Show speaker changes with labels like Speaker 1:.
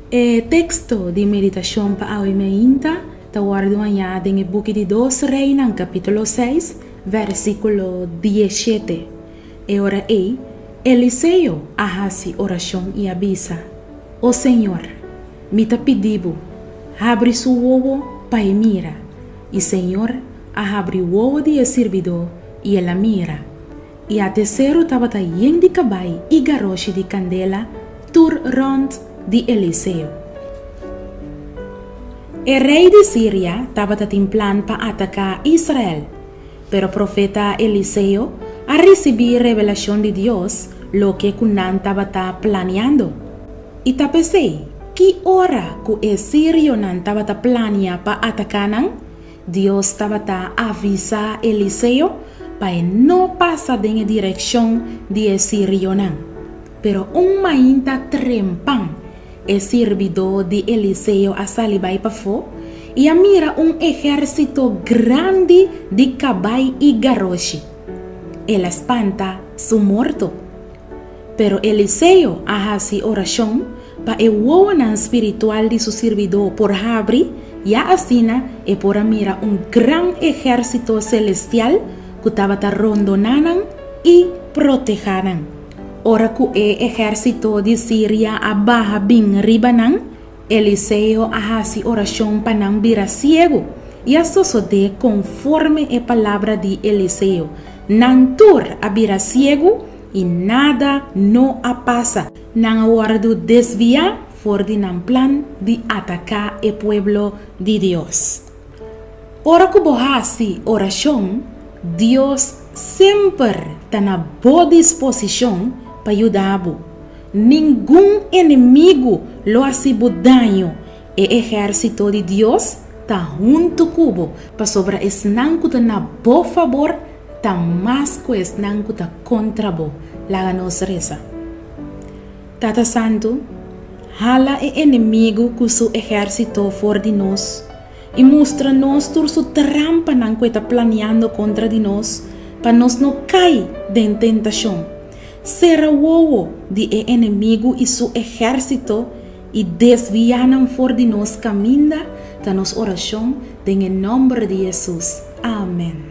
Speaker 1: Texto de meditação para hoje ainda está guardado em book de 2 Reis, capítulo 6, versículo 17. E ora aí, Eliseu hace oração e avisa: "O Senhor, me te pedido, abre su ovo para mira." E Senhor abre o ovo de servidor e ela mira. E a terceiro estava yen de cabai e garoche de candela tur rond de Eliseu. O rei de Síria estava em plan para atacar Israel, pero o profeta Eliseu a receber revelação de Deus lo que Cunan estava planeando. E pensei, que hora que o Sírio não estava planeando para atacar, Deus estava avisar Eliseu para não passar na direção de Sírio. Pero mainta trempan, o servidor de Eliseu a salibai para fora e a mira exército grande de cabai e garoche. Ela espanta su morto. Pero Eliseu hace oração para o ovo espiritual de su servidor por abrir e assim e por mira gran exército celestial que estava rondonando e protegendo. Ora que o exército de Síria abaja bem ribanan, Eliseu hace oração para não virar ciego. E a sucede conforme a palavra de Eliseu. Nantur a virar ciego e nada não a passa. Não guardo desviar for de nan plan de atacar o pueblo de Deus. Ora que hace oração, Deus sempre está na boa disposição para ajudar-vos. Nenhum inimigo lo hace daño. O exército de Deus está junto com para sobre esnan que está na bom favor, está mais que esnan que está contra vos. Laga nos reza. Tata Santo, hala o inimigo com seu exército fora de nós e mostra-nos toda sua trampa que está planeando contra de nós para nós não cair em tentação. Será o ovo de inimigo e seu exército e desviar fora de nós caminho da nossa oração em nome de Jesus. Amém.